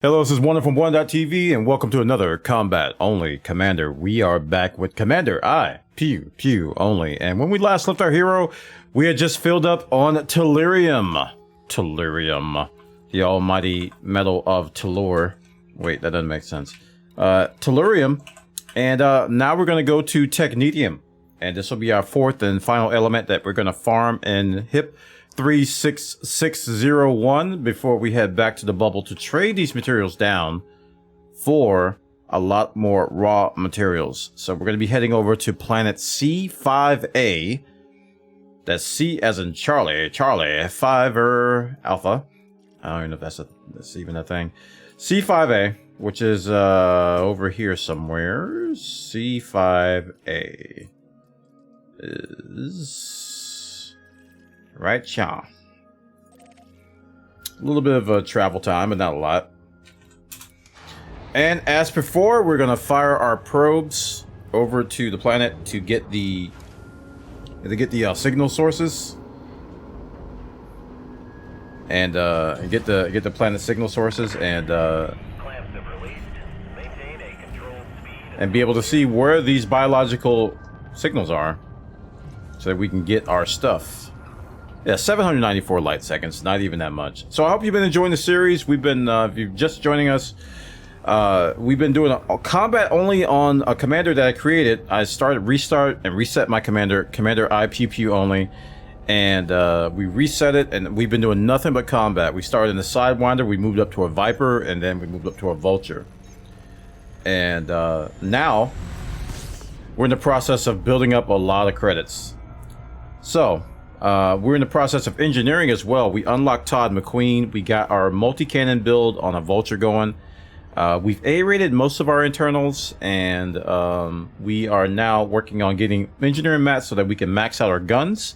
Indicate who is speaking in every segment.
Speaker 1: Hello, this is Bwana from Bwana.tv, and welcome to another Combat Only Commander. We are back with Commander IPewPewOnly, and when we last left our hero, we had just filled up on Tellurium. Tellurium. The almighty metal of Tellur. Wait, that doesn't make sense. Tellurium, and now we're going to go to Technetium, and this will be our fourth and final element that we're going to farm in HIP 36601 before we head back to the bubble to trade these materials down for a lot more raw materials. So we're going to be heading over to planet C5A. That's C as in Charlie, 5er Alpha. I don't even know if that's even a thing. C5A, which is over here somewhere. C5A is right, Cha. A little bit of a travel time, but not a lot. And as before, we're gonna fire our probes over to the planet to get the signal sources, and get the planet signal sources, and be able to see where these biological signals are, so that we can get our stuff. Yeah, 794 light seconds, not even that much. So I hope you've been enjoying the series. We've been, if you're just joining us, we've been doing a combat only on a commander that I created. I restart and reset my commander IPewPewOnly, and we reset it, and we've been doing nothing but combat. We started in the Sidewinder, we moved up to a Viper, and then we moved up to a Vulture. And now we're in the process of building up a lot of credits. So we're in the process of engineering as well. We unlocked Todd McQueen. We got our multi-cannon build on a Vulture going. We've A-rated most of our internals, and we are now working on getting engineering mats so that we can max out our guns.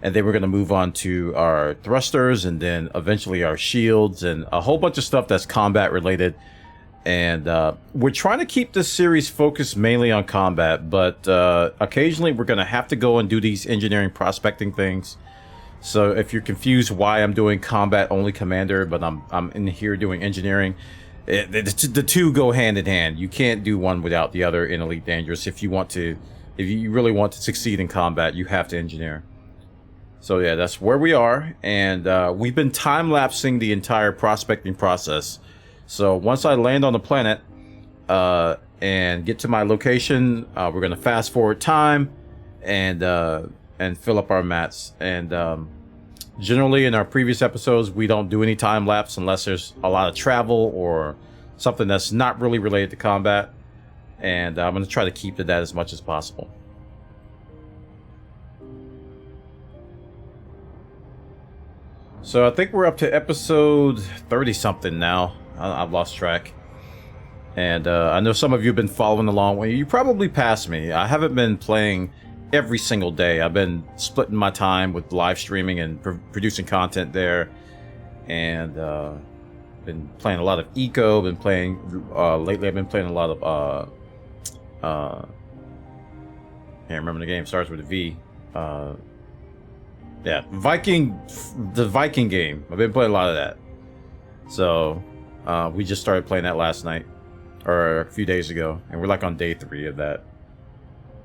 Speaker 1: And then we're going to move on to our thrusters, and then eventually our shields, and a whole bunch of stuff that's combat related. And we're trying to keep this series focused mainly on combat, but occasionally we're going to have to go and do these engineering prospecting things. So if you're confused why I'm doing combat only commander, but I'm in here doing engineering, the two go hand in hand. You can't do one without the other in Elite Dangerous. If you really want to succeed in combat, you have to engineer. So yeah, that's where we are, and we've been time-lapsing the entire prospecting process. So once I land on the planet and get to my location, we're gonna fast forward time and fill up our mats. And generally in our previous episodes, we don't do any time lapse unless there's a lot of travel or something that's not really related to combat. And I'm gonna try to keep to that as much as possible. So I think we're up to episode 30 something now. I've lost track, and I know some of you have been following along. Well, you probably passed me. I haven't been playing every single day. I've been splitting my time with live streaming and producing content there, and been playing a lot of Eco. Been playing lately. I've been playing a lot of can't remember the game. Starts with a V. Yeah, the Viking game. I've been playing a lot of that. So we just started playing that last night, or a few days ago, and we're like on day 3 of that.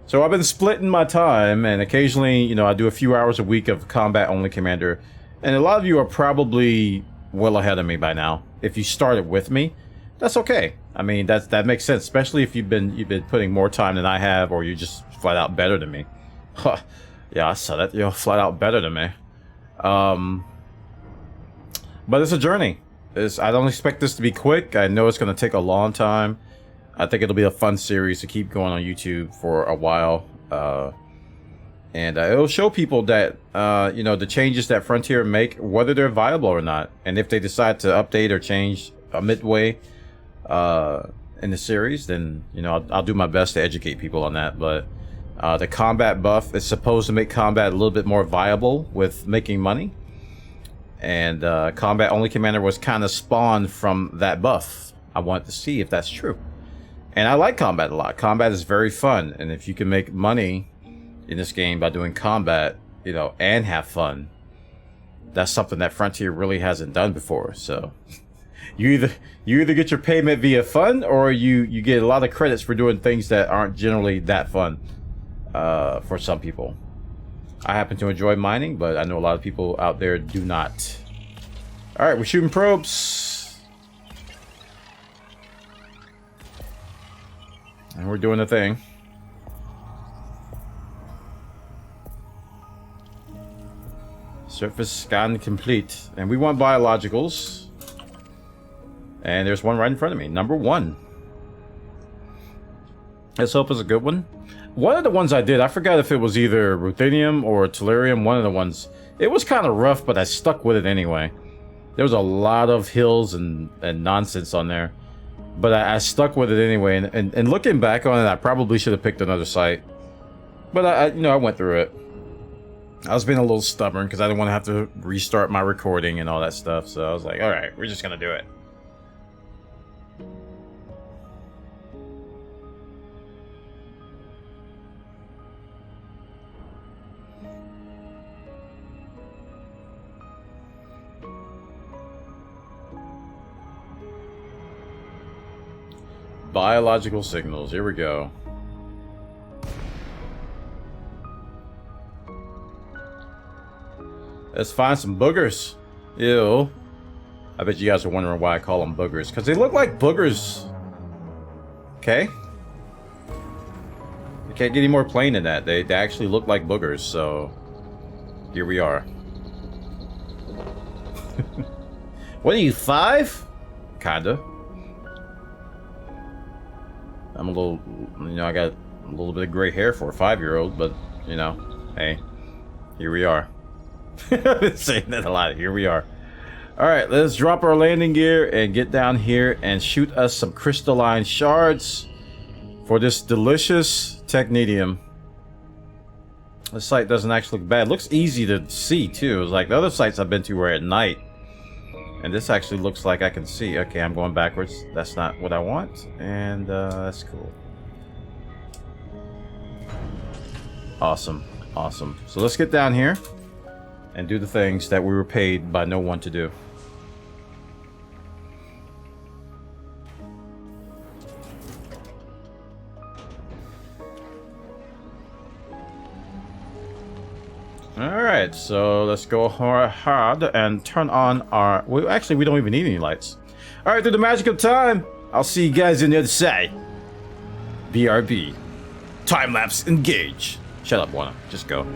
Speaker 1: So I've been splitting my time, and occasionally, you know, I do a few hours a week of combat only commander. And a lot of you are probably well ahead of me by now. If you started with me, that's okay. I mean, that makes sense, especially if you've been putting more time than I have, or you're just flat out better than me. Huh. Yeah, I saw that. You're flat out better than me. But it's a journey. I don't expect this to be quick. I know it's going to take a long time. I think it'll be a fun series to keep going on YouTube for a while. And it'll show people that, you know, the changes that Frontier make, whether they're viable or not. And if they decide to update or change midway in the series, then, you know, I'll do my best to educate people on that. But the combat buff is supposed to make combat a little bit more viable with making money. And combat only commander was kind of spawned from that buff. I wanted to see if that's true. And I like combat a lot. Combat is very fun. And if you can make money in this game by doing combat, you know, and have fun, that's something that Frontier really hasn't done before. So you either get your payment via fun, or you get a lot of credits for doing things that aren't generally that fun. For some people, I happen to enjoy mining, but I know a lot of people out there do not. All right, we're shooting probes, and we're doing the thing. Surface scan complete. And we want biologicals. And there's one right in front of me. Number 1. Let's hope it's a good one. One of the ones I did, I forgot if it was either ruthenium or tellurium. One of the ones. It was kind of rough, but I stuck with it anyway. There was a lot of hills and nonsense on there. But I stuck with it anyway. And looking back on it, I probably should have picked another site. But I went through it. I was being a little stubborn because I didn't want to have to restart my recording and all that stuff. So I was like, all right, we're just going to do it. Biological signals. Here we go. Let's find some boogers. Ew. I bet you guys are wondering why I call them boogers. Because they look like boogers. Okay. You can't get any more plain than that. They actually look like boogers, so... Here we are. What are you, 5? Kinda. I'm a little... You know, I got a little bit of gray hair for a 5-year-old, but, you know, hey. Here we are. I've been saying that a lot. Here we are. Alright, let's drop our landing gear and get down here and shoot us some crystalline shards for this delicious technetium. This site doesn't actually look bad. It looks easy to see too. It's like the other sites I've been to were at night. And this actually looks like I can see. Okay, I'm going backwards. That's not what I want. And that's cool. Awesome. Awesome. So let's get down here and do the things that we were paid by no one to do. Alright, so let's go hard and turn on our... Well, actually, we don't even need any lights. Alright, through the magic of time, I'll see you guys on the other side. BRB. Time-lapse engage. Shut up, Bwana. Just go.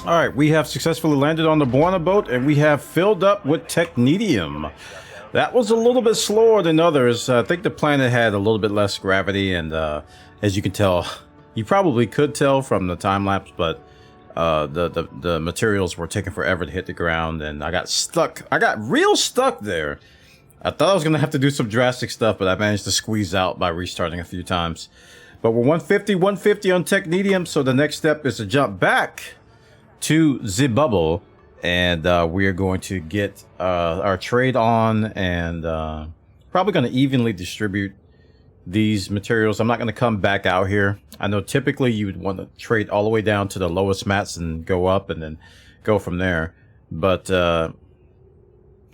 Speaker 1: All right, we have successfully landed on the Bwana boat, and we have filled up with Technetium. That was a little bit slower than others. I think the planet had a little bit less gravity, and as you can tell, you probably could tell from the time lapse, but the materials were taking forever to hit the ground, and I got stuck. I got real stuck there. I thought I was gonna have to do some drastic stuff, but I managed to squeeze out by restarting a few times. But we're 150 on Technetium, so the next step is to jump back to the bubble, and we are going to get our trade on, and probably going to evenly distribute these materials. I'm not going to come back out here. I know typically you would want to trade all the way down to the lowest mats and go up and then go from there, but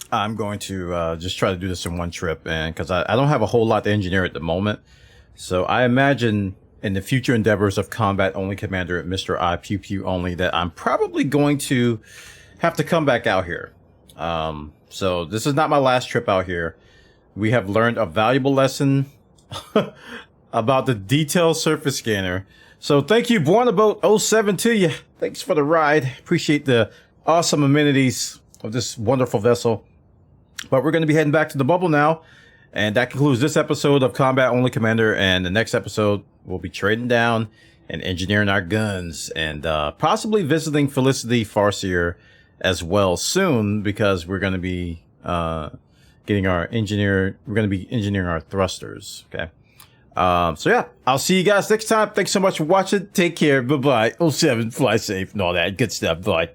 Speaker 1: I'm going to just try to do this in one trip, and because I don't have a whole lot to engineer at the moment, so I imagine in the future endeavors of Combat Only Commander at Mr. IPewPewOnly that I'm probably going to have to come back out here. So this is not my last trip out here. We have learned a valuable lesson about the detailed surface scanner. So thank you, Bwana Boat 07 to you. Thanks for the ride. Appreciate the awesome amenities of this wonderful vessel. But we're going to be heading back to the bubble now. And that concludes this episode of Combat Only Commander. And the next episode, we'll be trading down and engineering our guns, and possibly visiting Felicity Farseer as well soon, because we're going to be getting our engineer. We're going to be engineering our thrusters. Okay. So yeah, I'll see you guys next time. Thanks so much for watching. Take care. Bye bye. 07, fly safe, and all that good stuff. Bye.